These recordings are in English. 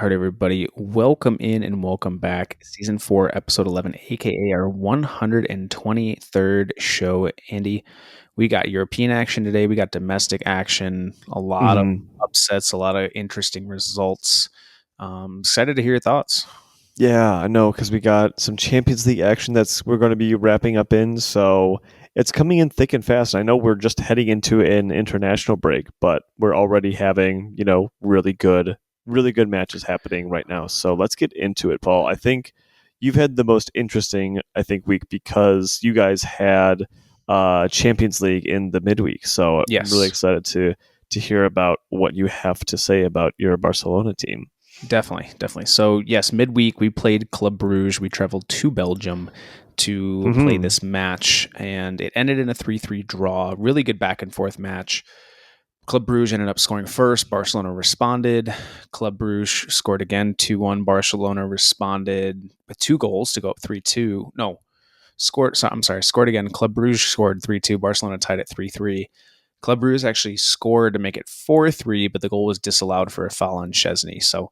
All right, everybody, welcome in and welcome back. Season 4, Episode 11, aka our 123rd show. Andy, we got European action today. We got domestic action, a lot of upsets, a lot of interesting results. Excited to hear your thoughts. Yeah, I know, because we got some Champions League action we're going to be wrapping up in, so it's coming in thick and fast. I know we're just heading into an international break, but we're already having, really good matches happening right now. So let's get into it, Paul. I think you've had the most interesting, week because you guys had Champions League in the midweek. So Yes. I'm really excited to hear about what you have to say about your Barcelona team. Definitely. So, yes, midweek we played Club Brugge. We traveled to Belgium to play this match, and it ended in a 3-3 draw. Really good back and forth match. Club Brugge ended up scoring first. Barcelona responded. Club Brugge scored again 2-1. Barcelona responded with 2 goals to go up 3-2. Scored again. Club Brugge scored 3-2. Barcelona tied at 3-3. Club Brugge actually scored to make it 4-3, but the goal was disallowed for a foul on Chesney. So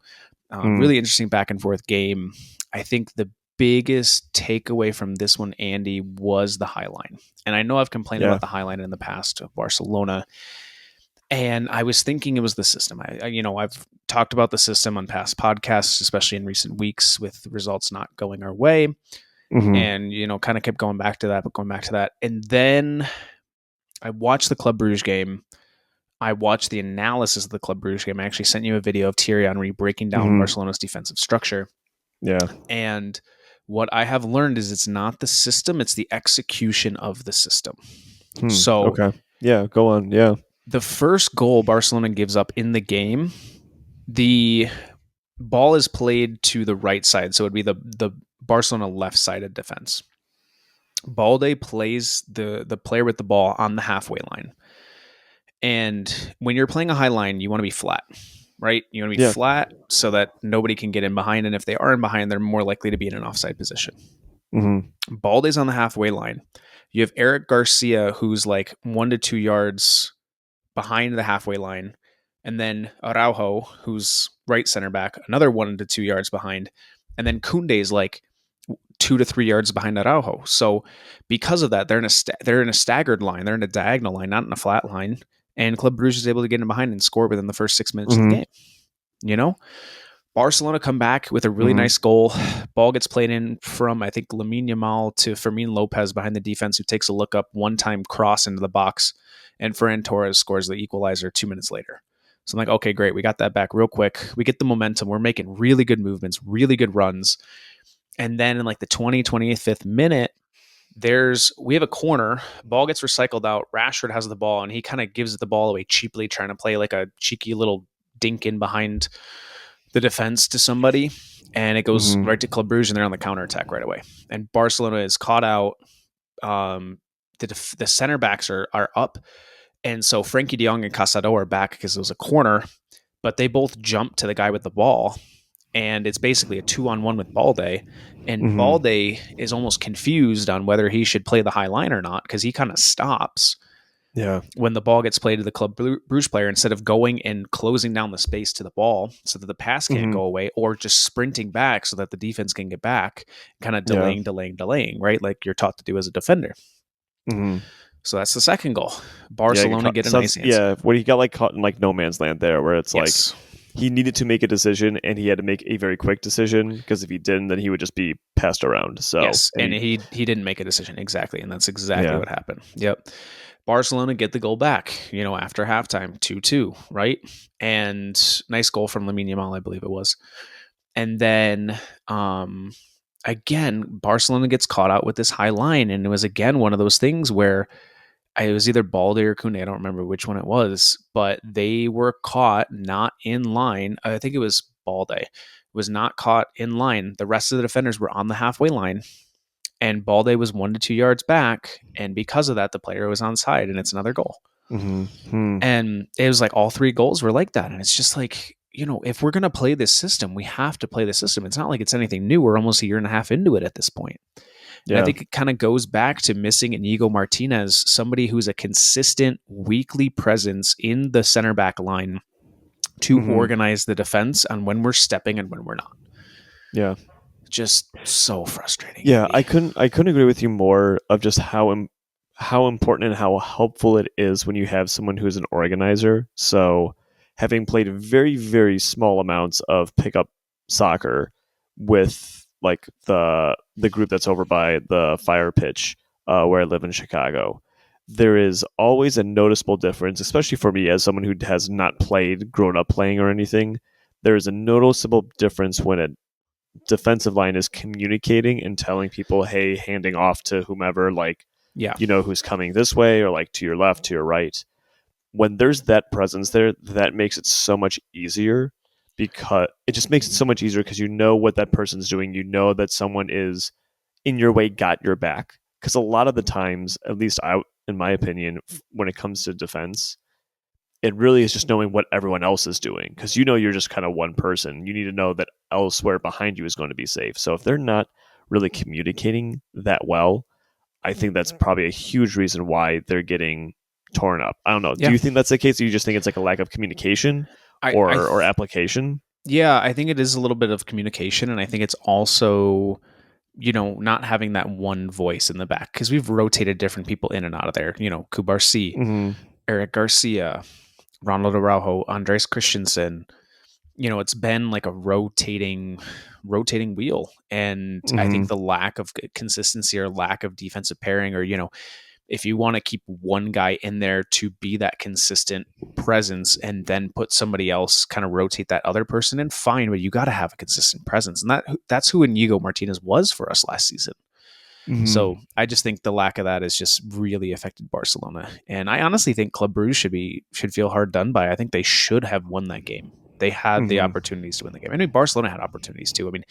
really interesting back and forth game. I think the biggest takeaway from this one, Andy, was the high line. And I know I've complained about the high line in the past of Barcelona. And I was thinking it was the system. I've talked about the system on past podcasts, especially in recent weeks with results not going our way. And, kind of kept going back to that. And then I watched the Club Brugge game. I watched the analysis of the Club Brugge game. I actually sent you a video of Thierry Henry breaking down Barcelona's defensive structure. Yeah. And what I have learned is it's not the system, it's the execution of the system. So, okay. Yeah, go on. Yeah. The first goal Barcelona gives up in the game, the ball is played to the right side. So it'd be the Barcelona left-sided defense. Balde plays the player with the ball on the halfway line. And when you're playing a high line, you want to be flat, right? You want to be flat so that nobody can get in behind. And if they are in behind, they're more likely to be in an offside position. Balde's on the halfway line. You have Eric Garcia, who's like 1 to 2 yards behind the halfway line. And then Araujo, who's right center back, another 1 to 2 yards behind. And then Koundé's like 2 to 3 yards behind Araujo. So because of that, they're in a staggered line. They're in a diagonal line, not in a flat line. And Club Brugge is able to get in behind and score within the first 6 minutes of the game. Barcelona come back with a really nice goal. Ball gets played in from, I think, Lamine Yamal to Fermin Lopez behind the defense, who takes a look up, one-time cross into the box, and Ferran Torres scores the equalizer 2 minutes later. So I'm like, okay, great. We got that back real quick. We get the momentum. We're making really good movements, really good runs. And then in like the 25th minute, we have a corner. Ball gets recycled out. Rashford has the ball, and he kind of gives the ball away cheaply, trying to play like a cheeky little dink in behind the defense to somebody. And it goes right to Club Brugge, and they're on the counterattack right away. And Barcelona is caught out. The center backs are up. And so Frankie de Jong and Casado are back because it was a corner, but they both jump to the guy with the ball. And it's basically a 2-on-1 with Balde. And Balde is almost confused on whether he should play the high line or not, because he kind of stops when the ball gets played to the Club Brugge player, instead of going and closing down the space to the ball so that the pass can't go away, or just sprinting back so that the defense can get back, kind of delaying, right? Like you're taught to do as a defender. So that's the second goal. Barcelona get a nice answer. Yeah, when he got like caught in like no man's land there, where it's like he needed to make a decision, and he had to make a very quick decision, because if he didn't, then he would just be passed around. So and he didn't make a decision, exactly, and that's exactly what happened. Yep. Barcelona get the goal back, after halftime, 2-2, right? And nice goal from Lamine Yamal, I believe it was. And then again, Barcelona gets caught out with this high line, and it was again one of those things where it was either Balde or Koundé, I don't remember which one it was, but they were caught not in line. I think it was Balde. Was not caught in line. The rest of the defenders were on the halfway line, and Balde was 1 to 2 yards back, and because of that, the player was onside, and it's another goal. And it was like all 3 goals were like that, and it's just like, if we're going to play this system, we have to play the system. It's not like it's anything new. We're almost a year and a half into it at this point. Yeah. I think it kind of goes back to missing Inigo Martinez, somebody who's a consistent weekly presence in the center back line to Mm-hmm. organize the defense on when we're stepping and when we're not. Yeah. Just so frustrating, Yeah, Andy. I couldn't agree with you more of just how important and how helpful it is when you have someone who's an organizer. So, having played very small amounts of pickup soccer with like the group that's over by the fire pitch where I live in Chicago, there is always a noticeable difference, especially for me as someone who has not played, grown up playing or anything. There is a noticeable difference when a defensive line is communicating and telling people, hey, handing off to whomever, like, Yeah. you know, who's coming this way or like to your left, to your right. When there's that presence there, that makes it so much easier because it just makes it so much easier because you know what that person's doing. You know that someone is in your way, got your back. Because a lot of the times, at least in my opinion, when it comes to defense, it really is just knowing what everyone else is doing because you know you're just kind of one person. You need to know that elsewhere behind you is going to be safe. So if they're not really communicating that well, I think that's probably a huge reason why they're getting torn up. I don't know. Do Yeah. you think that's the case? Or you just think it's like a lack of communication or application? Yeah, I think it is a little bit of communication, and I think it's also, not having that one voice in the back because we've rotated different people in and out of there. Kubarsi, Mm-hmm. Eric Garcia, Ronald Araujo, Andres Christensen. It's been like a rotating wheel, and I Mm-hmm. think the lack of consistency or lack of defensive pairing, or if you want to keep one guy in there to be that consistent presence and then put somebody else kind of rotate that other person in, fine, but you got to have a consistent presence. And that's who Inigo Martinez was for us last season. Mm-hmm. So I just think the lack of that has just really affected Barcelona. And I honestly think Club Brugge should feel hard done by. I think they should have won that game. They had the Mm-hmm. opportunities to win the game. I mean, Barcelona had opportunities too. I mean,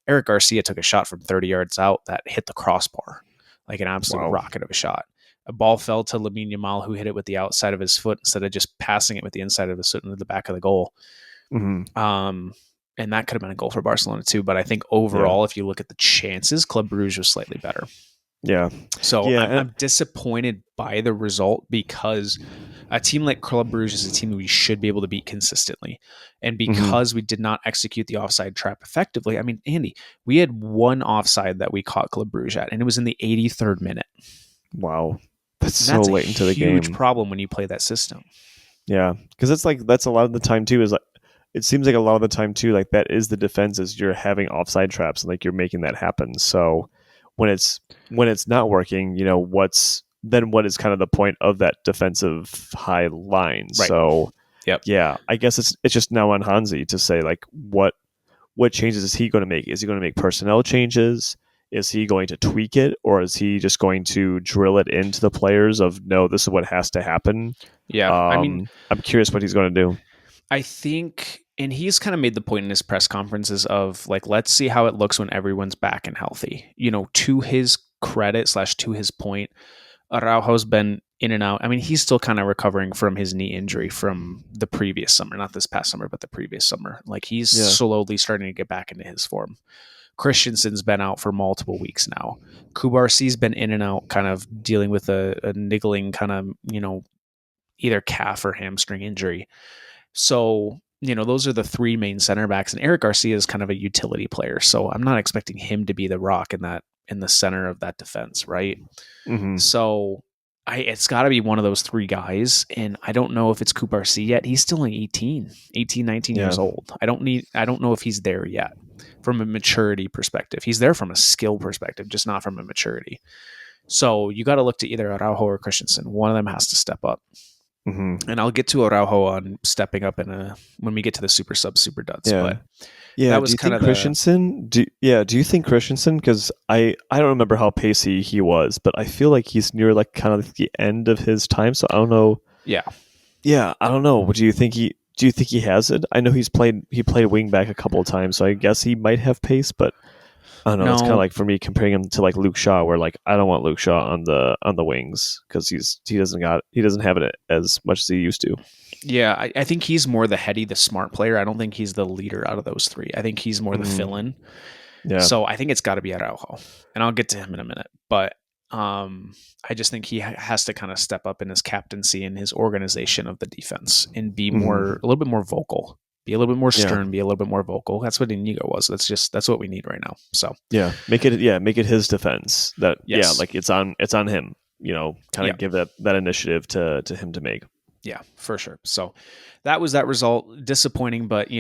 Eric Garcia took a shot from 30 yards out that hit the crossbar, like an absolute Wow. rocket of a shot. A ball fell to Lamine Yamal, who hit it with the outside of his foot instead of just passing it with the inside of his foot into the back of the goal. Mm-hmm. And that could have been a goal for Barcelona too. But I think Yeah. overall, if you look at the chances, Club Brugge was slightly better. Yeah. So Yeah. I'm disappointed by the result because a team like Club Brugge is a team we should be able to beat consistently. And Mm-hmm. because we did not execute the offside trap effectively, I mean, Andy, we had one offside that we caught Club Brugge at, and it was in the 83rd minute. Wow. That's And so that's a late into the huge game. problem when you play that system. Yeah, because it's like that's a lot of the time too. Is like it seems like a lot of the time too. Like that is the defense is you're having offside traps and like you're making that happen. So when it's not working, you know what is kind of the point of that defensive high line. Right. So Yep. yeah, I guess it's just now on Hansi to say like what changes is he going to make? Is he going to make personnel changes? Is he going to tweak it, or is he just going to drill it into the players of no, this is what has to happen? Yeah. I mean, I'm curious what he's going to do. I think, and he's kind of made the point in his press conferences of like, let's see how it looks when everyone's back and healthy. To his credit / to his point, Araujo's been in and out. I mean, he's still kind of recovering from his knee injury from the previous summer, not this past summer, but the previous summer. Like he's Yeah. slowly starting to get back into his form. Christensen's been out for multiple weeks now. Kubarsi's been in and out, kind of dealing with a niggling kind of, either calf or hamstring injury. So, those are the three main center backs, and Eric Garcia is kind of a utility player. So I'm not expecting him to be the rock in the center of that defense, right? Mm-hmm. So it's got to be one of those three guys, and I don't know if it's Kubarsi yet. He's still only 19 Yeah. years old. I don't know if he's there yet from a maturity perspective. He's there from a skill perspective, just not from a maturity. So you got to look to either Araujo or Christensen. One of them has to step up. Mm-hmm. And I'll get to Araujo on stepping up when we get to the Supersubs, Superduds. Yeah. But Yeah. that Do was you kind think of the Christensen? Do you think Christensen? Because I don't remember how pacey he was, but I feel like he's near like kind of the end of his time. So I don't know. yeah. Yeah, I don't know. Do you think he has it? I know he played wing back a couple of times, so I guess he might have pace, but I don't know. It's kind of No, like for me comparing him to like Luke Shaw, where like I don't want Luke Shaw on the wings because he doesn't have it as much as he used to. yeah, I think he's more the heady, the smart player. I don't think he's the leader out of those three. I think he's more the Mm-hmm. fill-in. Yeah. So I think it's got to be Araujo, and I'll get to him in a minute. But I just think he has to kind of step up in his captaincy and his organization of the defense and be Mm-hmm. a little bit more vocal. Be a little bit more Yeah. stern, be a little bit more vocal. That's what Inigo was. That's what we need right now. So Yeah. Make it his defense. That yes. like it's on him. Kind Yeah. of give that initiative to him to make. Yeah, for sure. So that was that result. Disappointing, but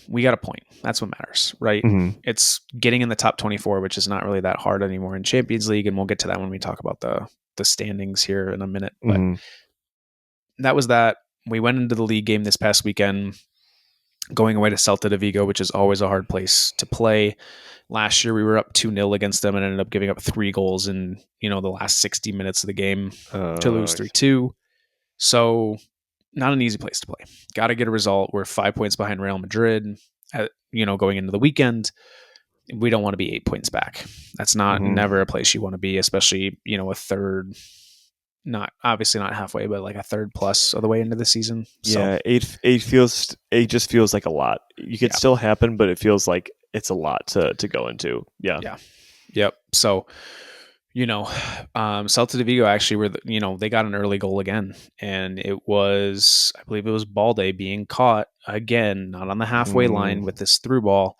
we got a point. That's what matters, right? Mm-hmm. It's getting in the top 24, which is not really that hard anymore in Champions League, and we'll get to that when we talk about the standings here in a minute. But Mm-hmm. that was that. We went into the league game this past weekend, going away to Celta de Vigo, which is always a hard place to play. Last year we were up 2-0 against them and ended up giving up 3 goals in, the last 60 minutes of the game to lose 3-2. So not an easy place to play. Got to get a result. We're 5 points behind Real Madrid, going into the weekend. We don't want to be 8 points back. That's never a place you want to be, especially, a third, not obviously not halfway, but like a third plus of the way into the season. Yeah, eight just feels like a lot. You could still happen, but it feels like it's a lot to go into. Yeah. Yeah. Yep. So, Celta de Vigo actually they got an early goal again, and I believe it was Balde being caught again, not on the halfway line with this through ball,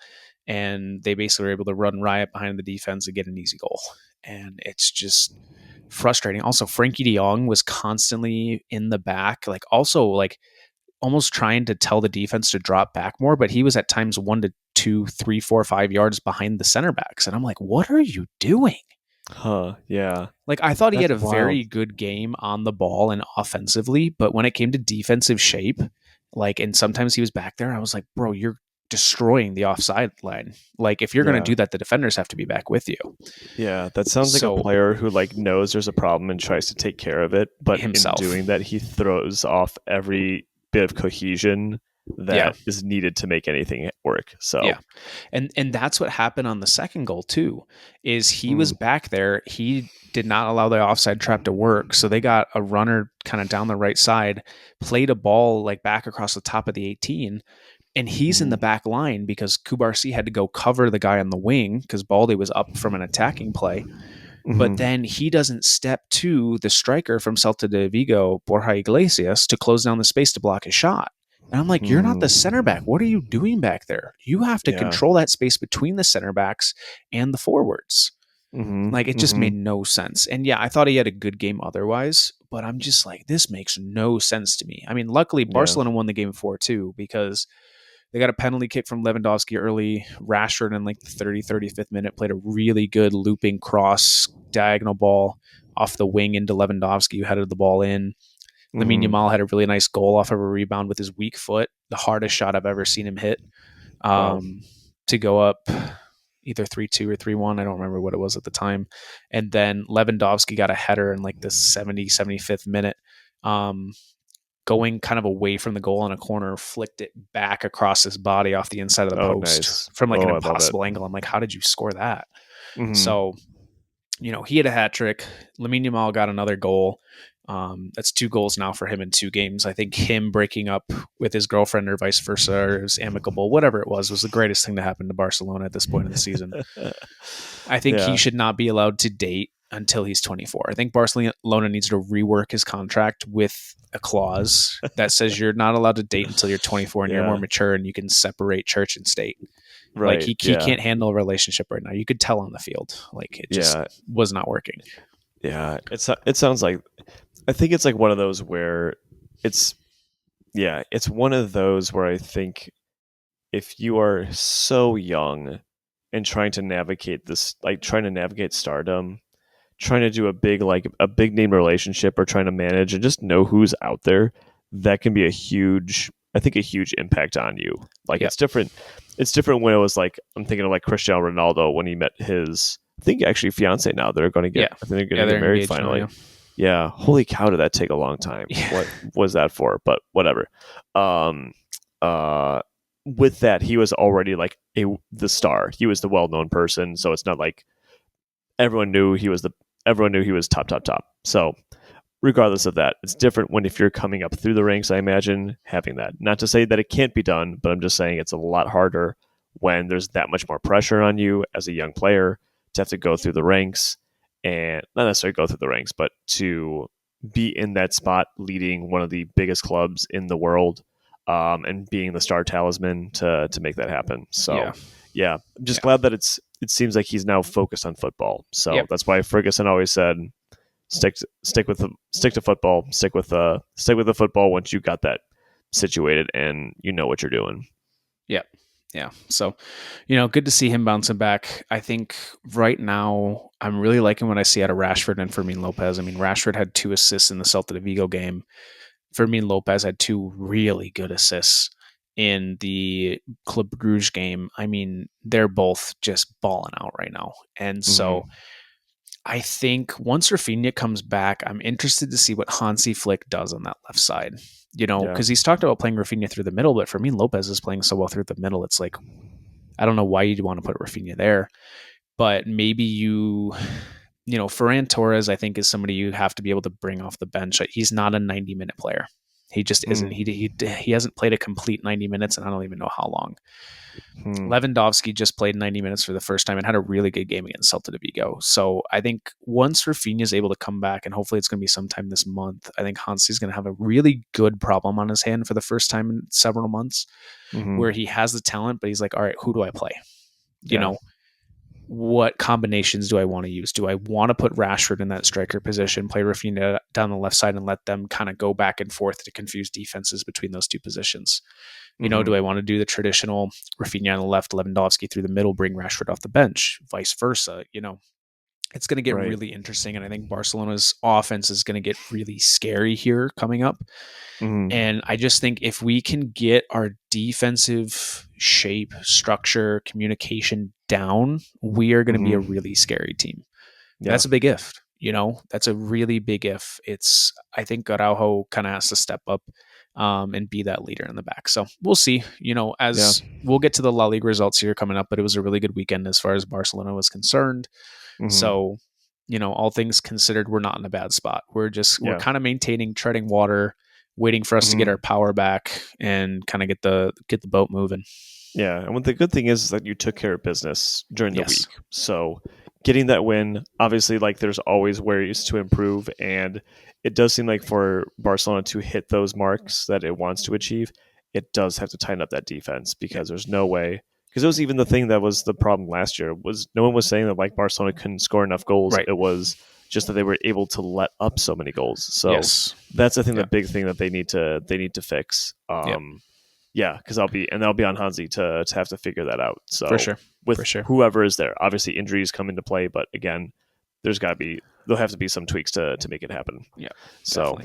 and they basically were able to run riot behind the defense and get an easy goal, and it's just frustrating. Also, Frankie de Jong was constantly in the back, like also like almost trying to tell the defense to drop back more, but he was at times 1 to 2, 3, 4, 5 yards behind the center backs, and I'm like, what are you doing? Huh. Yeah. Like, I thought he had a wild. very good game on the ball and offensively, but when it came to defensive shape, and sometimes he was back there, I was like, bro, you're destroying the offside line. Like, if you're going to do that, the defenders have to be back with you. Yeah, that sounds like a player who knows there's a problem and tries to take care of it, but himself. In doing that, he throws off every bit of cohesion that is needed to make anything work. So yeah, and that's what happened on the second goal too. Is he was back there, he did not allow the offside trap to work, so they got a runner kind of down the right side, played a ball back across the top of the 18, and he's in the back line because Kubarsi had to go cover the guy on the wing because Balde was up from an attacking play. But then he doesn't step to the striker from Celta de Vigo, Borja Iglesias, to close down the space to block his shot. And I'm like, you're not the center back. What are you doing back there? You have to control that space between the center backs and the forwards. It just made no sense. And yeah, I thought he had a good game otherwise, but I'm just like, this makes no sense to me. I mean, luckily Barcelona won the game 4-2 because they got a penalty kick from Lewandowski early. Rashford in the 35th minute played a really good looping cross diagonal ball off the wing into Lewandowski, who headed the ball in. Lamine Yamal had a really nice goal off of a rebound with his weak foot, the hardest shot I've ever seen him hit, to go up either 3-2 or 3-1. I don't remember what it was at the time. And then Lewandowski got a header in the 75th minute, going kind of away from the goal on a corner, flicked it back across his body off the inside of the post from an impossible angle. I'm like, how did you score that? So, he had a hat trick. Lamine Yamal got another goal. That's 2 goals now for him in 2 games. I think him breaking up with his girlfriend or vice versa, or it was amicable, whatever it was the greatest thing to happen to Barcelona at this point in the season. I think he should not be allowed to date until he's 24. I think Barcelona needs to rework his contract with a clause that says you're not allowed to date until you're 24 and you're more mature and you can separate church and state. Right. He can't handle a relationship right now. You could tell on the field. It just was not working. Yeah. It sounds like, I think it's one of those where it's one of those where I think if you are so young and trying to navigate stardom, trying to do a big name relationship or trying to manage and just know who's out there, that can be a huge impact on you. It's different. It's different when it was I'm thinking of Cristiano Ronaldo when he met his, I think actually fiance now. They're going to get, I think they're going to get married finally. Now, yeah. Holy cow, did that take a long time? Yeah. What was that for? But whatever. With that, he was already the star. He was the well-known person. So it's not everyone knew he was top. So regardless of that, it's different when if you're coming up through the ranks, I imagine, having that. Not to say that it can't be done, but I'm just saying it's a lot harder when there's that much more pressure on you as a young player to have to go through the ranks, and not necessarily go through the ranks, but to be in that spot leading one of the biggest clubs in the world. and being the star talisman to make that happen. So Yeah. yeah, I'm just Yeah. glad that it seems like he's now focused on football. So Yep. that's why Ferguson always said stick to football, stick with the football once you got that situated and you know what you're doing. Yep. Yeah. So, good to see him bouncing back. I think right now I'm really liking what I see out of Rashford and Fermin Lopez. I mean, Rashford had 2 assists in the Celta de Vigo game. Fermin Lopez had 2 really good assists in the Club Brugge game. I mean, they're both just balling out right now. And so I think once Rafinha comes back, I'm interested to see what Hansi Flick does on that left side. Yeah. Because he's talked about playing Rafinha through the middle, but Fermin Lopez is playing so well through the middle. It's like, I don't know why you'd want to put Rafinha there, but maybe Ferran Torres, I think, is somebody you have to be able to bring off the bench. He's not a 90-minute player. He just isn't. He hasn't played a complete 90 minutes, and I don't even know how long. Lewandowski just played 90 minutes for the first time and had a really good game against Celta de Vigo. So I think once Rafinha is able to come back, and hopefully it's going to be sometime this month, I think Hansi's going to have a really good problem on his hand for the first time in several months, where he has the talent, but he's like, all right, who do I play? What combinations do I want to use? Do I want to put Rashford in that striker position, play Rafinha down the left side, and let them kind of go back and forth to confuse defenses between those two positions? Do I want to do the traditional Rafinha on the left, Lewandowski through the middle, bring Rashford off the bench, vice versa? It's going to get really interesting. And I think Barcelona's offense is going to get really scary here coming up. And I just think if we can get our defensive shape, structure, communication down, we are going to be a really scary team. Yeah. That's a big if. That's a really big if. I think Araujo kind of has to step up and be that leader in the back. So we'll see. We'll get to the La Liga results here coming up, but it was a really good weekend as far as Barcelona was concerned. So, all things considered, we're not in a bad spot. We're kind of maintaining, treading water, waiting for us to get our power back and kind of get the boat moving. Yeah, and the good thing is that you took care of business during the week. So getting that win, obviously, there's always ways to improve, and it does seem like for Barcelona to hit those marks that it wants to achieve, it does have to tighten up that defense because there's no way. Because it was even the thing that was the problem last year was no one was saying that Barcelona couldn't score enough goals. Right. It was just that they were able to let up so many goals. So that's I think the big thing that they need to fix. Yeah, because I'll be on Hansi to have to figure that out. So for sure, whoever is there, obviously injuries come into play, but again, there'll have to be some tweaks to make it happen. Yeah. So,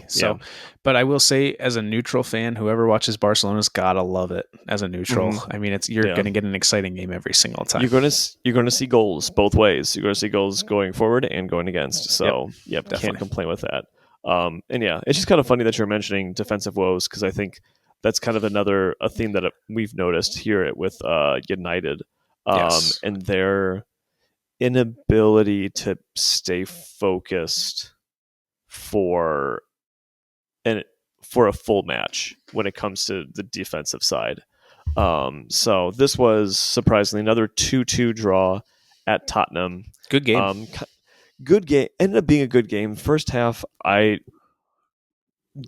but I will say, as a neutral fan, whoever watches Barcelona's gotta love it. As a neutral, I mean, you're going to get an exciting game every single time. You're going to see goals both ways. You're going to see goals going forward and going against. So, can't complain with that. And it's just kind of funny that you're mentioning defensive woes because I think that's kind of a theme that we've noticed here with United, and their inability to stay focused for a full match when it comes to the defensive side. So this was surprisingly another 2-2 draw at Tottenham. Good game. Good game. Ended up being a good game. First half, I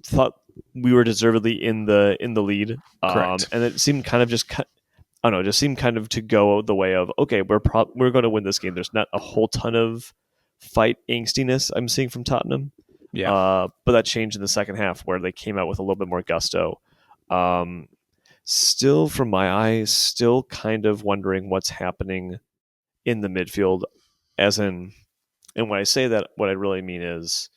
thought we were deservedly in the lead. Correct. And it seemed kind of to go the way of, okay, we're going to win this game. There's not a whole ton of fight angstiness I'm seeing from Tottenham. Yeah. But that changed in the second half where they came out with a little bit more gusto. Still, from my eyes, still kind of wondering what's happening in the midfield. And when I say that, what I really mean is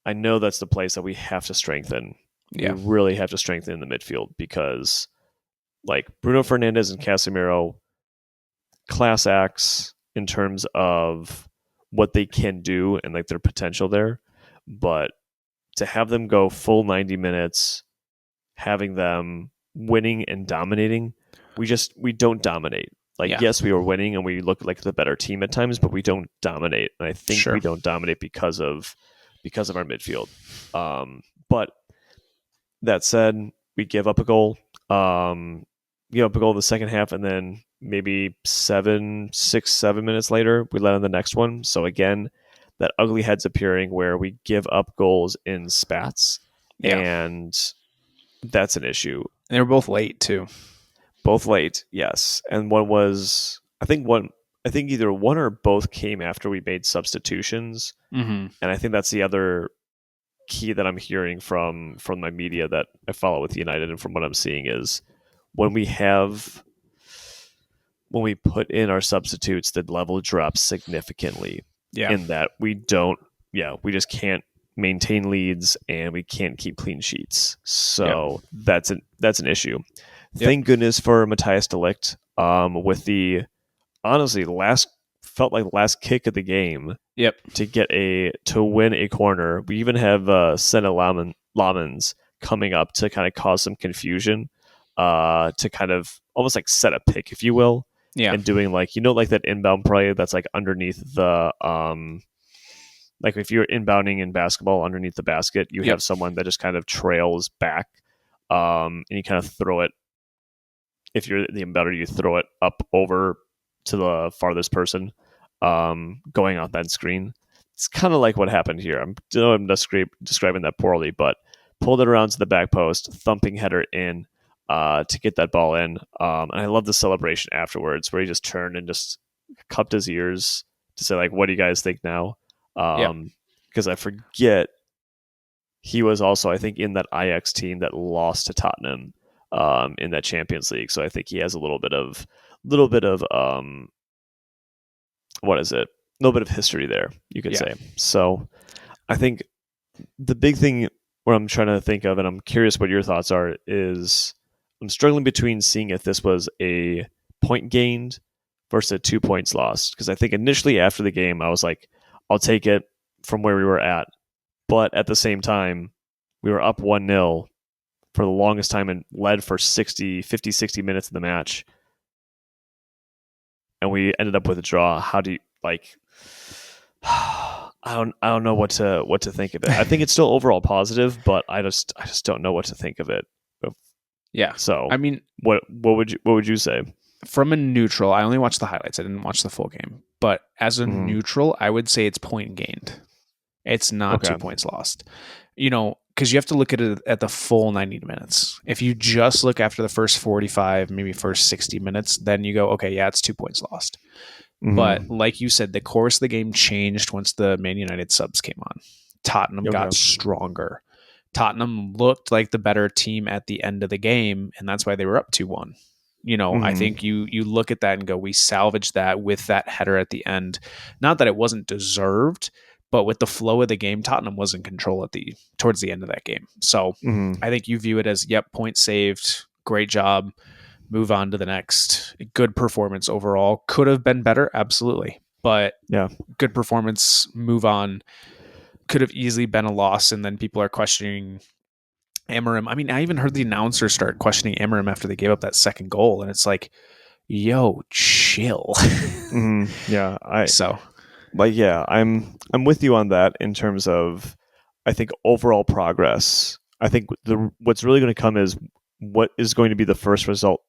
I know that's the place that we have to strengthen. Yeah. We really have to strengthen in the midfield because Bruno Fernandes and Casemiro, class acts in terms of what they can do and their potential there. But to have them go full 90 minutes, having them winning and dominating, we don't dominate. Yes, we were winning and we look like the better team at times, but we don't dominate. And I think we don't dominate because of our midfield. But that said, we give up a goal. Give up a goal in the second half, and then maybe 7 minutes later, we let on the next one. So again, that ugly head's appearing where we give up goals in spats, and that's an issue. They were both late too. Both late, yes. And one was, I think either one or both came after we made substitutions. Mm-hmm. And I think that's the other key that I'm hearing from my media that I follow with United and from what I'm seeing is when we have when we put in our substitutes, the level drops significantly Yeah. in that we just can't maintain leads and we can't keep clean sheets. Yep. So that's an issue. Yep. Thank goodness for Matthias de Ligt. With the honestly last kick of the game Yep. to win a corner. We even have Senna Lamens coming up to kind of cause some confusion, to kind of almost like set a pick, if you will, Yeah. and doing like like that inbound play that's like underneath the like if you're inbounding in basketball underneath the basket, you have someone that just kind of trails back, and you kind of throw it. If you're the embounder, you throw it up over to the farthest person, going off that screen. It's kind of like what happened here. I'm describing that poorly, but pulled it around to the back post, thumping header in, to get that ball in. And I love the celebration afterwards where he just turned and just cupped his ears to say, like, what do you guys think now? Because I forget he was also, I think, in that Ajax team that lost to Tottenham, in that Champions League. So I think he has a little bit of what is it? A little bit of history there, you could say. So I think the big thing where I'm trying to think of, and I'm curious what your thoughts are, is I'm struggling between seeing if this was a point gained versus a 2 points lost. Because I think initially after the game, I was like, I'll take it from where we were at. But at the same time, we were up 1-0 for the longest time and led for 50, 60 minutes of the match. And we ended up with a draw. How do you like? I don't know what to think of it. I think it's still overall positive, but I just don't know what to think of it. Yeah. So I mean, what would you say? From a neutral, I only watched the highlights. I didn't watch the full game. But as a neutral, I would say it's point gained. It's not 2 points lost. Because you have to look at it at the full 90 minutes. If you just look after the first 45, maybe first 60 minutes, then you go, okay, yeah, it's 2 points lost. But like you said, the course of the game changed once the Man United subs came on. Tottenham got stronger. Tottenham looked like the better team at the end of the game, and that's why they were up 2-1. I think you look at that and go, we salvaged that with that header at the end. Not that it wasn't deserved, but with the flow of the game, Tottenham was in control towards the end of that game. So I think you view it as, point saved, great job, move on to the next. Good performance overall. Could have been better, absolutely. But good performance, move on. Could have easily been a loss, and then people are questioning Amorim. I mean, I even heard the announcers start questioning Amorim after they gave up that second goal, and it's like, yo, chill. Yeah, I'm with you on that in terms of, I think, overall progress. I think what's really going to come is what is going to be the first result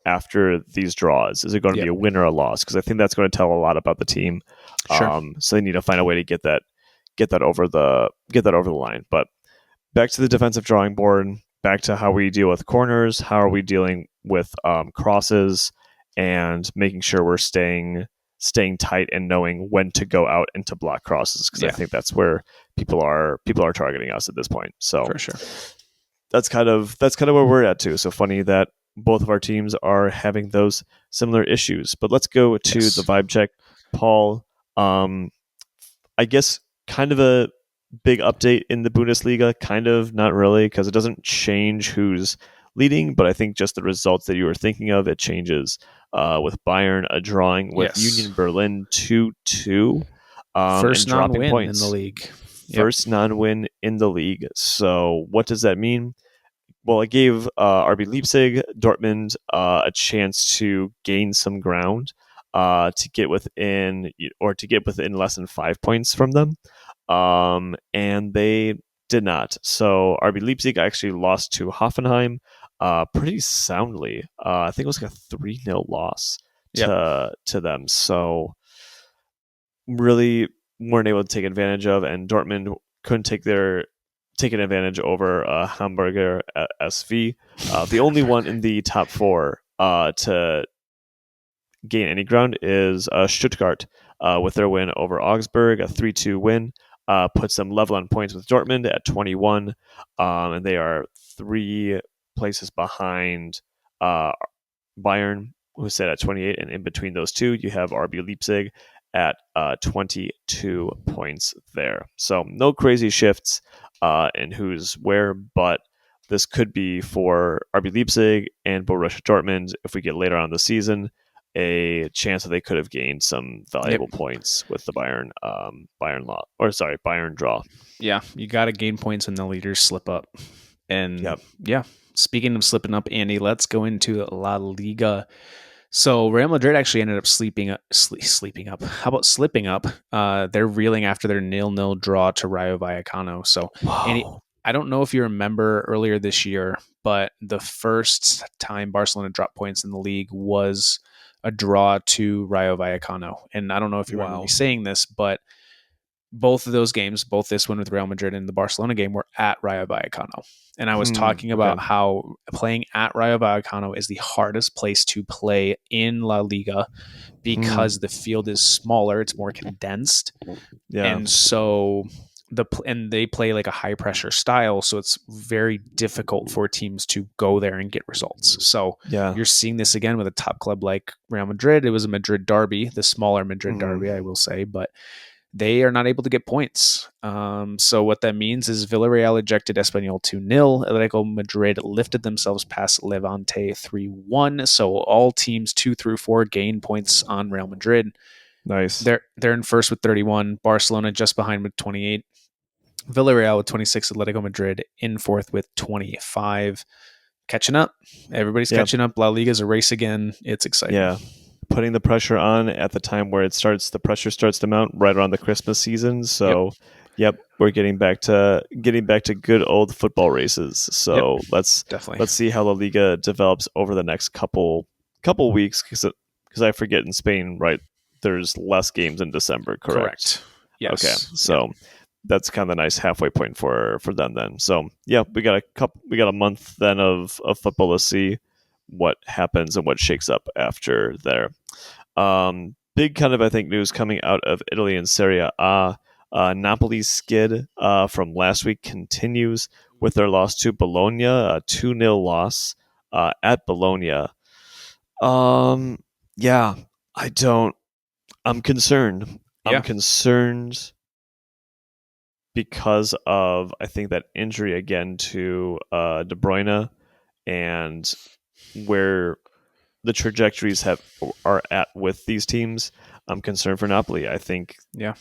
after these draws. Is it going to be a win or a loss? Because I think that's going to tell a lot about the team. Sure. So they need to find a way to get that over the line. But back to the defensive drawing board. Back to how we deal with corners. How are we dealing with crosses and making sure we're staying tight and knowing when to go out and to block crosses, because I think that's where people are targeting us at this point. So for sure, that's kind of where we're at too. So funny that both of our teams are having those similar issues. But let's go to the vibe check, Paul. I guess kind of a big update in the Bundesliga, kind of not really, because it doesn't change who's leading, but I think just the results that you were thinking of, it changes. With Bayern drawing with Union Berlin 2-2, first and dropping non-win points in the league. First non-win in the league. So what does that mean? Well, it gave RB Leipzig, Dortmund, a chance to gain some ground, to get within less than 5 points from them, and they did not. So RB Leipzig actually lost to Hoffenheim pretty soundly. I think it was like a 3-0 loss to them. So really weren't able to take advantage of, and Dortmund couldn't take their taking advantage over Hamburger SV. The only one in the top four to gain any ground is Stuttgart with their win over Augsburg, a 3-2 win. Puts them level on points with Dortmund at 21, and they are 3 places behind Bayern, who sit at 28, and in between those two, you have RB Leipzig at 22 points there. So no crazy shifts in who's where, but this could be for RB Leipzig and Borussia Dortmund if we get later on in the season a chance that they could have gained some valuable points with the Bayern draw. Yeah, you got to gain points when the leaders slip up. And yeah, speaking of slipping up, Andy, let's go into La Liga. So Real Madrid actually ended up sleeping up. How about slipping up? They're reeling after their 0-0 draw to Rayo Vallecano. So, Andy, I don't know if you remember earlier this year, but the first time Barcelona dropped points in the league was a draw to Rayo Vallecano. And I don't know if you remember me saying this, but both of those games, both this one with Real Madrid and the Barcelona game, were at Rayo Vallecano. And I was talking about how playing at Rayo Vallecano is the hardest place to play in La Liga because the field is smaller, it's more condensed. Yeah. And so they play like a high pressure style, so it's very difficult for teams to go there and get results. So you're seeing this again with a top club like Real Madrid. It was a Madrid derby, the smaller Madrid derby, I will say, but they are not able to get points. So what that means is Villarreal ejected Espanyol 2-0. Atletico Madrid lifted themselves past Levante 3-1. So all teams 2 through 4 gain points on Real Madrid. Nice. They're in first with 31. Barcelona just behind with 28. Villarreal with 26. Atletico Madrid in fourth with 25. Catching up. Everybody's catching up. La Liga's a race again. It's exciting. Yeah. Putting the pressure on at the time where the pressure starts to mount right around the Christmas season. So, we're getting back to good old football races. So let's see how La Liga develops over the next couple weeks, because I forget in Spain, right? There's less games in December, correct? Yes. Okay, so that's kind of a nice halfway point for them then. So we got a month then of football to see what happens and what shakes up after there. Big kind of, I think, news coming out of Italy and Serie A. Napoli's skid from last week continues with their loss to Bologna, a 2-0 loss at Bologna. I'm concerned. I'm concerned because of, I think, that injury again to De Bruyne and where the trajectories are at with these teams. I'm concerned for Napoli. I think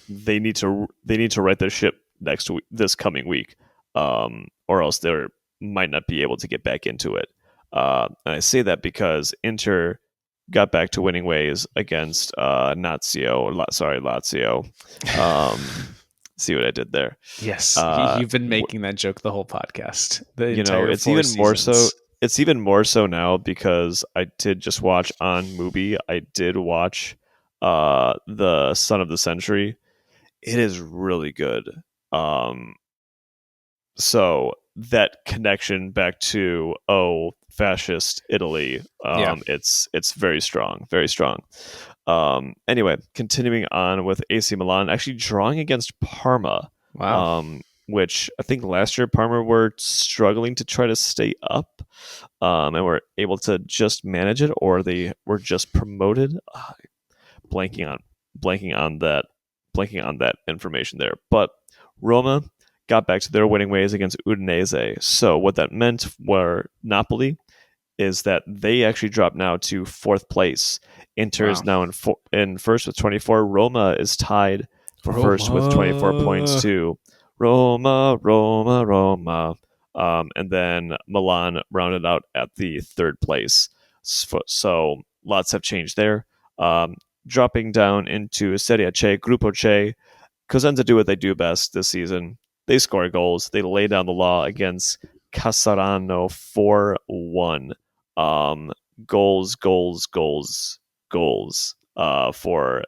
they need to right their ship this coming week, or else they might not be able to get back into it. And I say that because Inter got back to winning ways against Lazio. See what I did there? Yes, you've been making that joke the whole podcast. It's even more so. It's even more so now because I did just watch on Mubi. I did watch the Son of the Century. It is really good. So that connection back to fascist Italy, it's very strong, very strong. Anyway, continuing on with AC Milan actually drawing against Parma. Wow. Which I think last year Parma were struggling to try to stay up, and were able to just manage it, or they were just promoted. Blanking on that information there. But Roma got back to their winning ways against Udinese. So what that meant for Napoli is that they actually dropped now to 4th place. Inter is now in first with 24. Roma is tied for first with 24 points too. Roma. And then Milan rounded out at the 3rd place. So lots have changed there. Dropping down into Serie C, Gruppo C. Cosenza do what they do best this season. They score goals. They lay down the law against Casarano 4-1. Goals for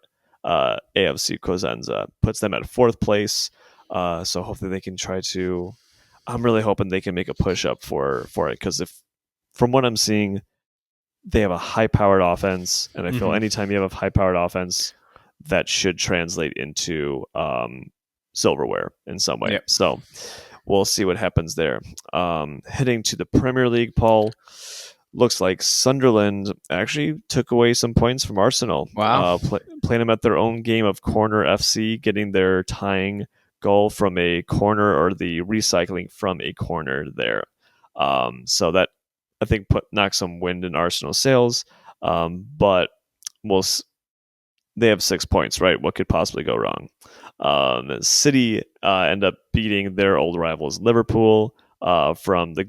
AFC Cosenza. Puts them at 4th place. So hopefully they can try to I'm really hoping they can make a push up for it, because if from what I'm seeing, they have a high powered offense, and I feel anytime you have a high powered offense, that should translate into silverware in some way. Yep. So we'll see what happens there. Heading to the Premier League, Paul, looks like Sunderland actually took away some points from Arsenal. Wow. Playing them at their own game of Corner FC, getting their tying goal from a corner, or the recycling from a corner there. So that, I think, knocked some wind in Arsenal's sails. But they have 6 points, right? What could possibly go wrong? City end up beating their old rivals Liverpool from the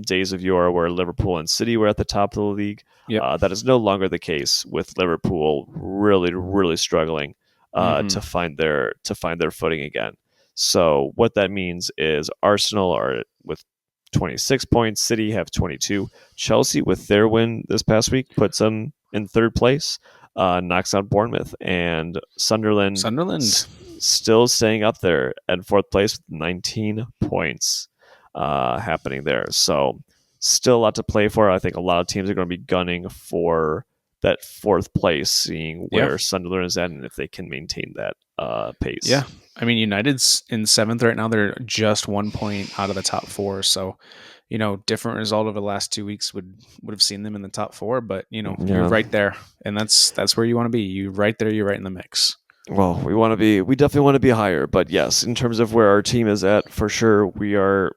days of yore where Liverpool and City were at the top of the league. Yep. That is no longer the case, with Liverpool really, really struggling to find their footing again. So what that means is Arsenal are with 26 points, City have 22. Chelsea, with their win this past week, puts them in third place, knocks out Bournemouth, and Sunderland still staying up there at fourth place with 19 points happening there. So still a lot to play for. I think a lot of teams are going to be gunning for that fourth place, seeing where Sunderland is at and if they can maintain that pace. Yeah. I mean, United's in 7th right now. They're just 1 point out of the top 4. So, different result over the last 2 weeks would have seen them in the top 4, but you're right there, and that's where you want to be. You're right there. You're right in the mix. Well, we definitely want to be higher, but yes, in terms of where our team is at, for sure, we're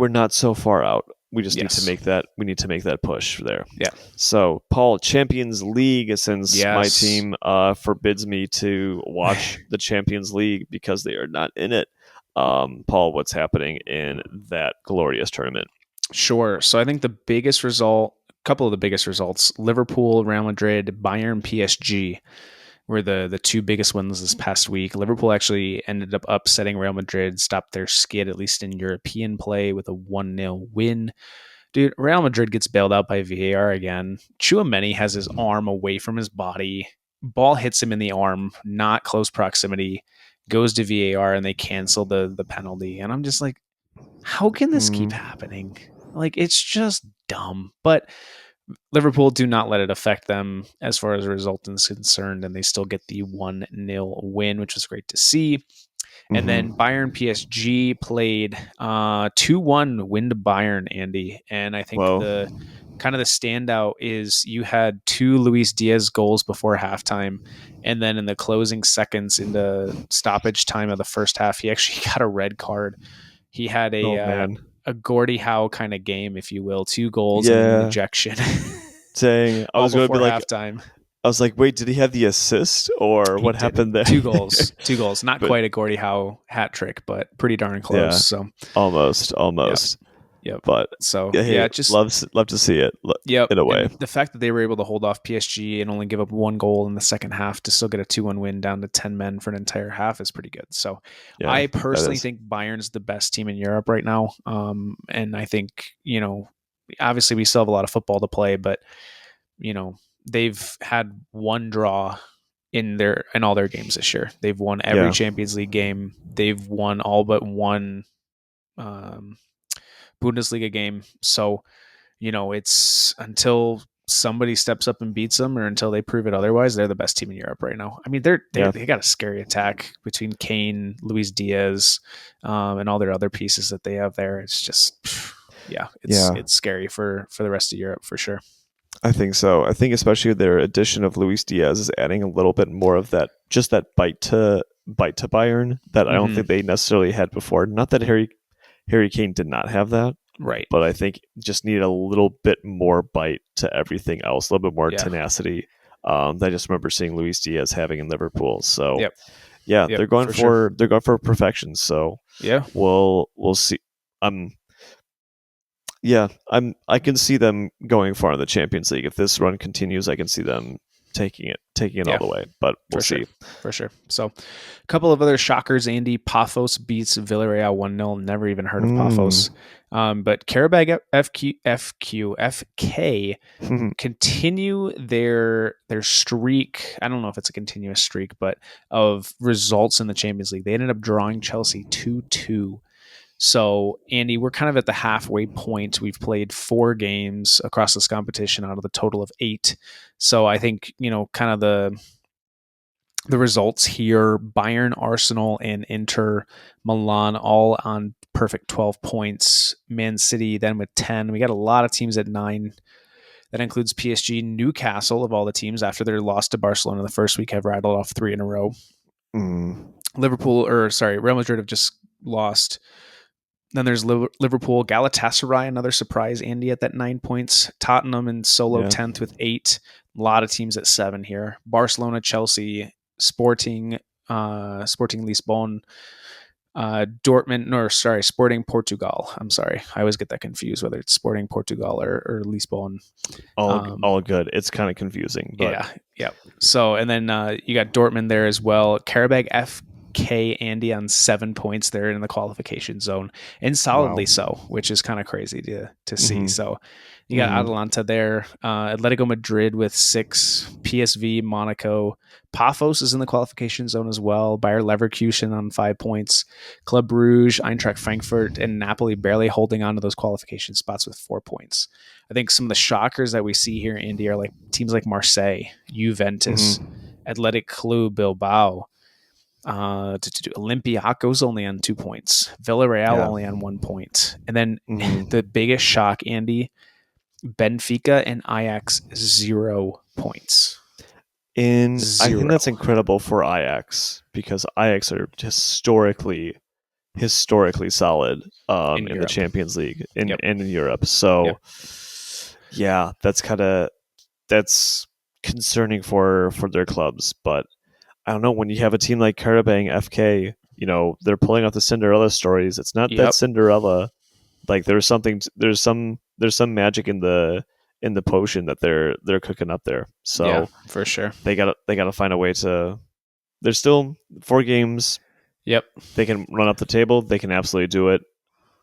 not so far out. We just need to make that. We need to make that push there. Yeah. So, Paul, Champions League, since my team forbids me to watch the Champions League because they are not in it. Paul, what's happening in that glorious tournament? Sure. So I think the biggest result, a couple of the biggest results, Liverpool, Real Madrid, Bayern, PSG, were the 2 biggest wins this past week. Liverpool actually ended up upsetting Real Madrid, stopped their skid, at least in European play, with a 1-0 win. Dude, Real Madrid gets bailed out by VAR again. Tchouaméni has his arm away from his body. Ball hits him in the arm, not close proximity, goes to VAR, and they cancel the penalty. And I'm just like, how can this keep happening? Like, it's just dumb. But Liverpool do not let it affect them as far as the result is concerned, and they still get the 1-0 win, which was great to see. And then Bayern PSG played 2-1 win to Bayern, Andy. And I think the standout is you had 2 Luis Diaz goals before halftime, and then in the closing seconds into stoppage time of the first half, he actually got a red card. He had a Gordie Howe kind of game, if you will, 2 goals and an ejection. Dang, I was going to be like halftime. I was like, wait, did he have the assist, or what happened there? 2 goals. 2 goals. Not quite a Gordie Howe hat trick, but pretty darn close. Yeah, so almost. Yep. But so just love to see it. Yep. In a way, and the fact that they were able to hold off PSG and only give up 1 goal in the second half to still get a 2-1 win down to 10 men for an entire half is pretty good. So I personally think Bayern's the best team in Europe right now. And I think, obviously we still have a lot of football to play, but they've had 1 draw in all their games this year. They've won every Champions League game. They've won all but 1 Bundesliga game. So, it's until somebody steps up and beats them, or until they prove it otherwise, they're the best team in Europe right now. I mean, they got a scary attack between Kane, Luis Diaz, and all their other pieces that they have there. It's just, it's scary for the rest of Europe for sure. I think so. I think especially their addition of Luis Diaz is adding a little bit more of that, just that bite to Bayern that I don't think they necessarily had before. Not that Harry Kane did not have that, right? But I think just needed a little bit more bite to everything else, a little bit more tenacity. I just remember seeing Luis Diaz having in Liverpool. So they're going for perfection. So we'll see. I can see them going far in the Champions League. If this run continues, I can see them taking it all the way. But we'll see. For sure. So a couple of other shockers, Andy. Paphos beats Villarreal 1-0. Never even heard of Paphos. But Karabag FK continue their streak. I don't know if it's a continuous streak, but of results in the Champions League. They ended up drawing Chelsea 2-2. So, Andy, we're kind of at the halfway point. We've played 4 games across this competition out of the total of 8. So, I think, kind of the results here, Bayern, Arsenal, and Inter Milan all on perfect 12 points. Man City then with 10. We got a lot of teams at 9. That includes PSG, Newcastle of all the teams after their loss to Barcelona the first week have rattled off 3 in a row. Mm. Real Madrid have just lost. Then there's Liverpool, Galatasaray, another surprise, Andy, at that 9 points. Tottenham and solo 10th with 8. A lot of teams at 7 here. Barcelona, Chelsea, Sporting Lisbon, Sporting Portugal. I'm sorry. I always get that confused whether it's Sporting Portugal or Lisbon. All good. It's kind of confusing, but yeah. So, and then you got Dortmund there as well. Karabag FK, Andy, on 7 points there in the qualification zone, and solidly so, which is kind of crazy to see. So you got Atalanta there, Atletico Madrid with 6, PSV, Monaco, Paphos is in the qualification zone as well, Bayer Leverkusen on 5 points, Club Brugge, Eintracht Frankfurt, and Napoli barely holding on to those qualification spots with 4 points. I think some of the shockers that we see here, Andy, are like teams like Marseille, Juventus, Athletic Club Bilbao, Olympiacos only on 2 points, Villarreal only on 1 point, and then the biggest shock, Andy, Benfica and Ajax 0 points. I think that's incredible for Ajax because Ajax are historically solid in the Champions League and in Europe. So yeah, that's concerning for their clubs. But I don't know, when you have a team like Karabang FK, they're pulling out the Cinderella stories. It's not that Cinderella. Like there's some magic in the potion that they're cooking up there. So yeah, for sure. They gotta find a way to. There's still 4 games. Yep. They can run up the table. They can absolutely do it,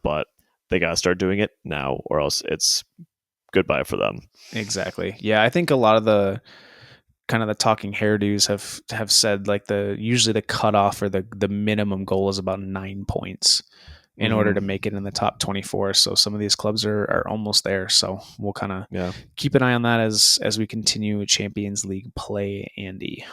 but they gotta start doing it now, or else it's goodbye for them. Exactly. Yeah, I think a lot of the kind of the talking hairdos have said like usually the cutoff or the minimum goal is about 9 points in order to make it in the top 24. So some of these clubs are almost there. So we'll kind of keep an eye on that as we continue Champions League play, Andy.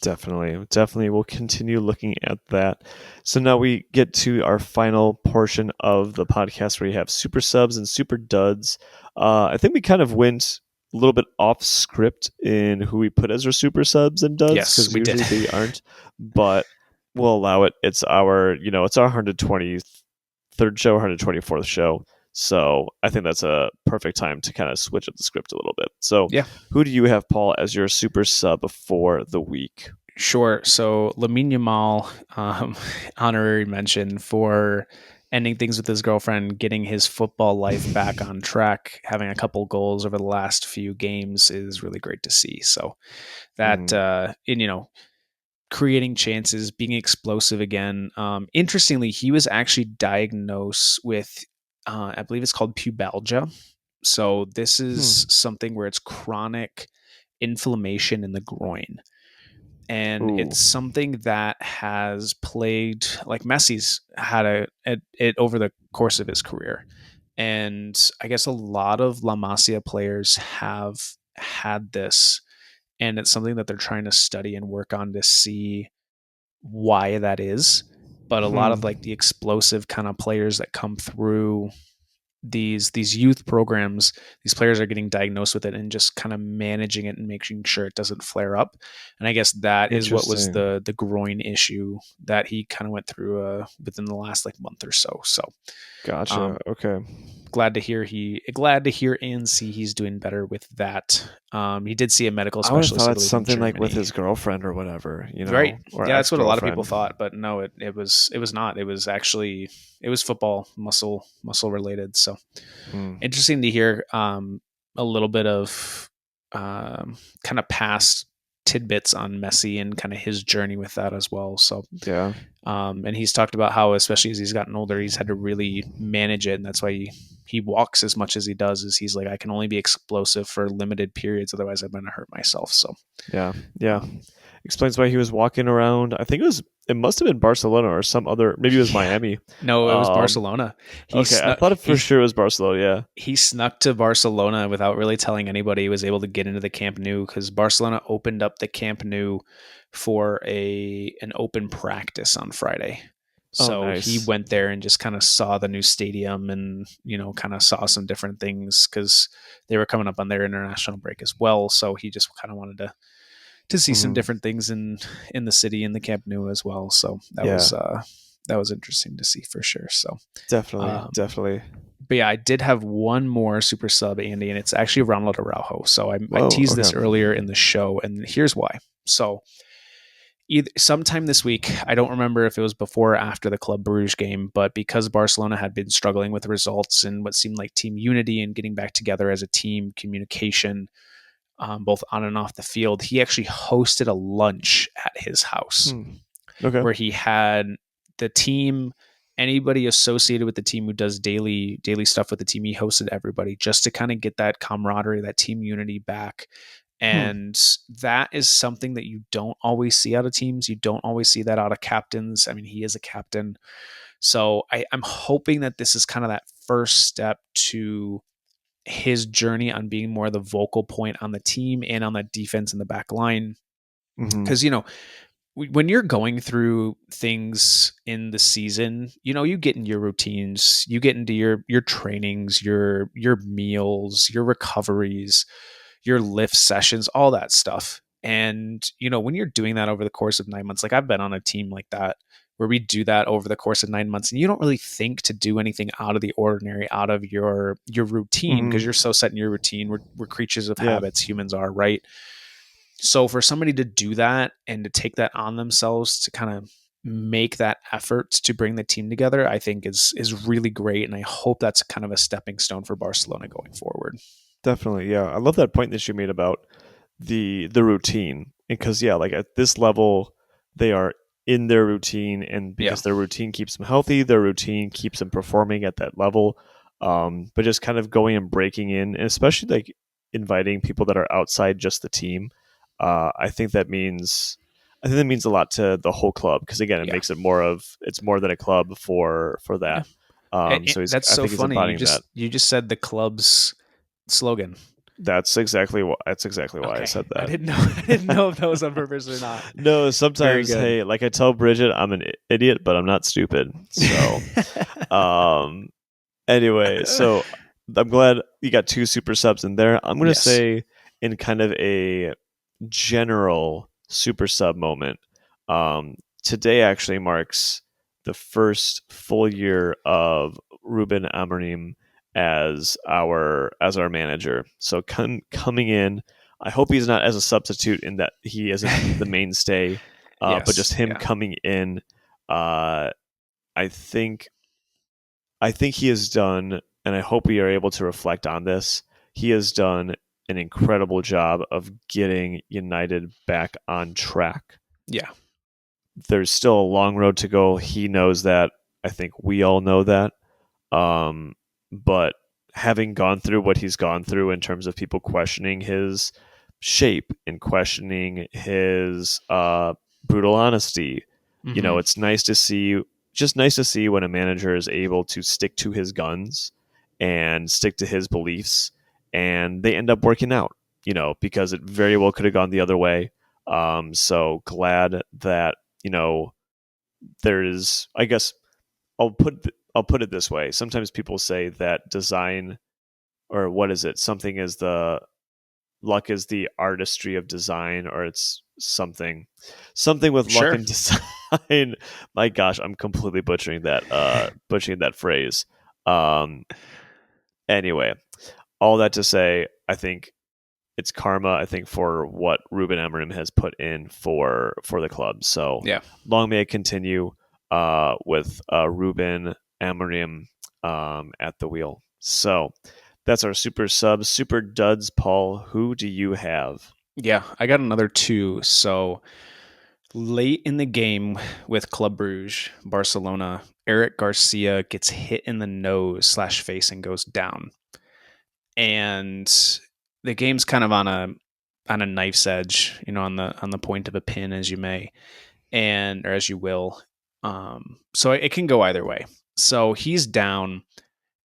Definitely. We'll continue looking at that. So now we get to our final portion of the podcast where we have super subs and Superduds. I think we kind of went a little bit off script in who we put as our super subs and duds because usually they aren't, but we'll allow it. It's our 123rd show, 124th show. So I think that's a perfect time to kind of switch up the script a little bit. So who do you have, Paul, as your super sub for the week? Sure. So Lamine Yamal, honorary mention for ending things with his girlfriend, getting his football life back on track, having a couple goals over the last few games is really great to see. So that, creating chances, being explosive again. Interestingly, he was actually diagnosed with, I believe it's called pubalgia. So this is something where it's chronic inflammation in the groin. And it's something that has plagued, like Messi's had it over the course of his career. And I guess a lot of La Masia players have had this, and it's something that they're trying to study and work on to see why that is. But a lot of like the explosive kind of players that come through these youth programs, these players are getting diagnosed with it and just kind of managing it and making sure it doesn't flare up. And I guess that is what was the groin issue that he kind of went through within the last like month or so. So gotcha. Okay. Glad to hear and see he's doing better with that. He did see a medical specialist. I would have thought it's something like with his girlfriend or whatever, right? Or that's what a lot of people thought, but no, it was not. It was actually football muscle related. So interesting to hear a little bit of kind of past tidbits on Messi and kind of his journey with that as well. So And he's talked about how, especially as he's gotten older, he's had to really manage it, and that's why he walks as much as he does. Is he's like, I can only be explosive for limited periods, otherwise I'm going to hurt myself. So, Yeah, yeah. um, Explains why he was walking around. I think it must have been Barcelona or some other. Maybe it was yeah, Miami. no, it was Um, Barcelona. He okay, I snuck. thought it for sure it was Barcelona. Yeah. He snuck to Barcelona without really telling anybody. He was able to get into the Camp Nou because Barcelona opened up the Camp Nou for an open practice on Friday. Oh, So he nice. went there and just kind of saw the new stadium and, kind of saw some different things because they were coming up on their international break as well. So he just kind of wanted to see some Hmm. different things in the city, in the Camp Nou as well. So Yeah, that was interesting to see for sure. So, definitely, um, definitely. but yeah, I did have one more super sub, Andy, and it's actually Ronald Araujo. So I Whoa. teased this Okay. earlier in the show, and here's why. So either sometime this week, I don't remember if it was before or after the Club Bruges game, but because Barcelona had been struggling with results and what seemed like team unity and getting back together as a team, communication, both on and off the field, he actually hosted a lunch at his house Hmm. Okay. where he had the team, anybody associated with the team who does daily stuff with the team. He hosted everybody just to kind of get that camaraderie, that team unity back. Hmm. And that is something that you don't always see out of teams. You don't always see that out of captains. I mean, he is a captain. So I'm hoping that this is kind of that first step to his journey on being more the vocal point on the team and on that defense in the back line. Hmm. Because, when you're going through things in the season, you get into your routines, you get into your trainings, your meals, your recoveries, your lift sessions, all that stuff. And when you're doing that over the course of 9 months, like I've been on a team like that where we do that over the course of 9 months, and you don't really think to do anything out of the ordinary, out of your routine, because Hmm. you're so set in your routine. We're creatures of Yeah, habits, humans are, right? So for somebody to do that and to take that on themselves to kind of make that effort to bring the team together, I think is really great. And I hope that's kind of a stepping stone for Barcelona going forward. definitely. Yeah, I love that point that you made about the routine because yeah, like at this level, they are in their routine, and Yeah. because their routine keeps them healthy, their routine keeps them performing at that level. But just kind of going and breaking in, and especially like inviting people that are outside just the team, I think that means. I think that means a lot to the whole club because again, it Yeah. makes it more of it's more than a club for Yeah. that. So he's That's I so think he's funny. You embodying that. just you just said the club's slogan. That's exactly why I Okay. said I that. didn't know I didn't know if that was on purpose or not. No, Very sometimes good. hey, like I tell Bridget, I'm an idiot, but I'm not stupid. So, um, anyway, so I'm glad you got two super subs in there. I'm gonna Yes. say in kind of a general super sub moment. Today actually marks the first full year of Ruben Amorim as our manager. So coming in, I hope he's not as a substitute in that he isn't the mainstay, but just Yes. him Yeah. coming in. Uh, I think I think he has done, and I hope we are able to reflect on this. He has done an incredible job of getting United back on track. Yeah. There's still a long road to go. He knows that. I think we all know that. Um, but having gone through what he's gone through in terms of people questioning his shape and questioning his brutal honesty, Hmm. it's nice to see. Just nice to see when a manager is able to stick to his guns and stick to his beliefs, and they end up working out. Because it very well could have gone the other way. So glad that there's. I guess I'll put it this way. Sometimes people say that design or what is it? Something is the luck is the artistry of design, or it's something with luck Sure. and design. My gosh, I'm completely butchering that phrase. Um anyway, all that to say, I think it's karma, I think, for what Ruben Amorim has put in for the club. So Yeah. long may it continue with Ruben Amorim at the wheel. So that's our super subs, super duds. Paul, who do you have? Yeah. I got another two. So Late in the game with Club Brugge, Barcelona, Eric Garcia gets hit in the nose slash face and goes down. And the game's kind of on a knife's edge, on the point of a pin, as you may, and or as you will. So it can go either way. So he's down,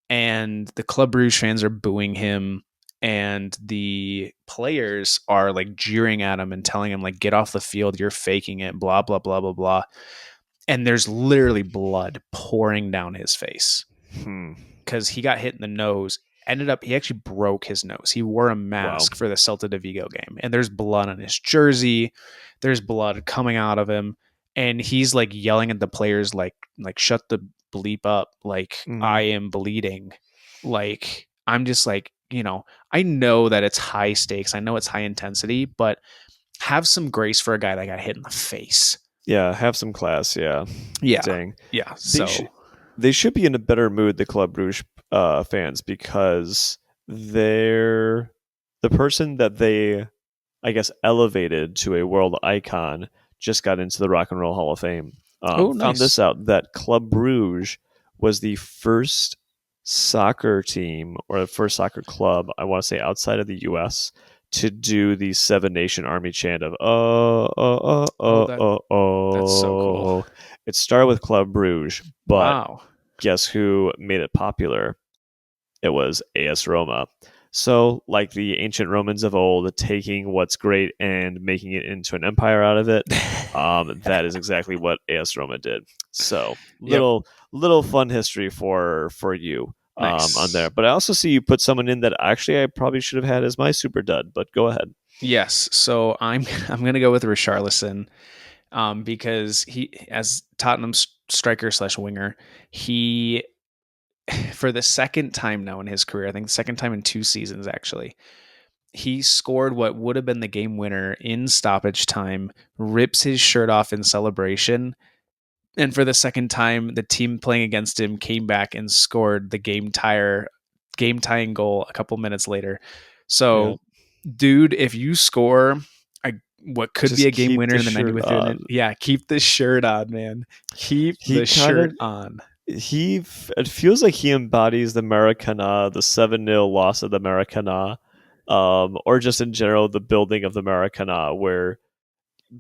and the Club Brugge fans are booing him, and the players are like jeering at him and telling him like, "Get off the field, you're faking it," blah blah blah blah blah. And there's literally blood pouring down his face Hmm. because he got hit in the nose. He actually broke his nose. He wore a Wow. mask for the Celta de Vigo game, and there's blood on his jersey. There's blood coming out of him, and he's like yelling at the players, like shut the bleep up, like Mhm. I am bleeding. Like I'm just like, I know that it's high stakes. I know it's high intensity, but have some grace for a guy that got hit in the face. Yeah, have some class. Yeah, Yeah, dang. yeah. They So should they should be in a better mood, the Club Brugge fans, because they're the person that they, I guess, elevated to a world icon just got into the Rock and Roll Hall of Fame. oh, Found this nice. out that Club Brugge was the first soccer team or the first soccer club, I want to say outside of the U.S., to do the Seven Nation Army chant of Oh, that's so cool. oh. It started with Club Brugge, but Wow. guess who made it popular? It was AS Roma. So, like the ancient Romans of old, taking what's great and making it into an empire out of it, that is exactly what AS Roma did. So, Yep. little fun history for you on there. Nice. But I also see you put someone in that actually I probably should have had as my super dud. But go ahead. Yes. So I'm gonna go with Richarlison, because he, as Tottenham striker slash winger, he for the second time now in his career, I think the second time in 2 seasons actually, he scored what would have been the game winner in stoppage time, rips his shirt off in celebration, and for the second time, the team playing against him came back and scored the game tying goal a couple minutes later. Yeah. So, dude, if you score a, what could be Just a game keep winner the in the 90 shirt within on. it, yeah, keep the shirt on, man. Keep He the kind shirt of on. it feels like he embodies the Maracana, the 7-0 loss of the Maracana, or just in general the building of the Maracana, where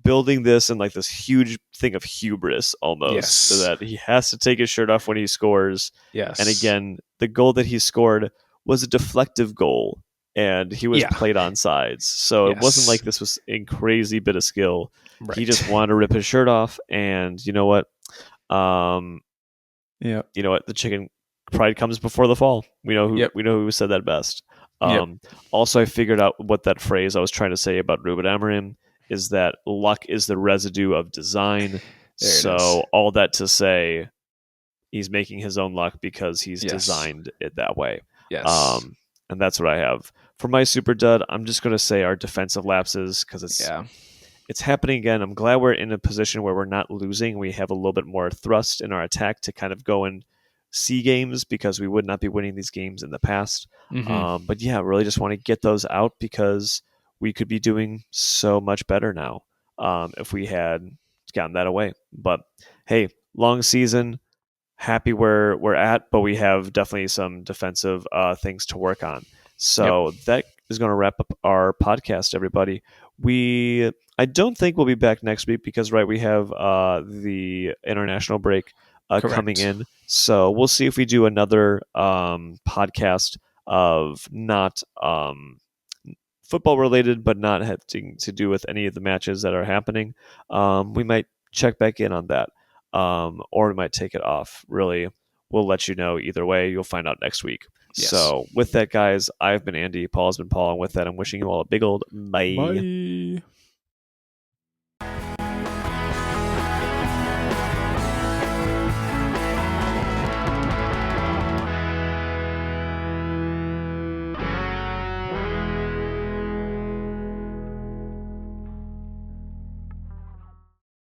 building this in like this huge thing of hubris almost, so Yes. that he has to take his shirt off when he scores. And Yes. again, the goal that he scored was a deflective goal, and he was Yeah. played on sides, so it wasn't like Yes. this was a crazy bit of skill. He Right. just wanted to rip his shirt off, and you know what? Um, Yep. you know what? The chicken pride comes before the fall. Yep. We know who said that best. Yep. Also, I figured out what that phrase I was trying to say about Ruben Amorim is, that luck is the residue of design. There it is. So all that to say, he's making his own luck because he's Yes. designed it that way. Yes. And that's what I have for my super dud. I'm just going to say our defensive lapses, because Yeah. it's happening again. I'm glad we're in a position where we're not losing. We have a little bit more thrust in our attack to kind of go and see games, because we would not be winning these games in the past. Mm-hmm. But yeah, really just want to get those out, because we could be doing so much better now if we had gotten that away. But hey, long season. Happy where we're at, but we have definitely some defensive things to work on. Yep. So that is going to wrap up our podcast, everybody. I don't think we'll be back next week because, right, we have the international break coming Correct. in. So we'll see if we do another podcast of not football related, but not having to do with any of the matches that are happening. We might check back in on that, or we might take it off. Really, we'll let you know either way. You'll find out next week. Yes. So with that, guys, I've been Andy. Paul's been Paul. And with that, I'm wishing you all a big old bye. Bye.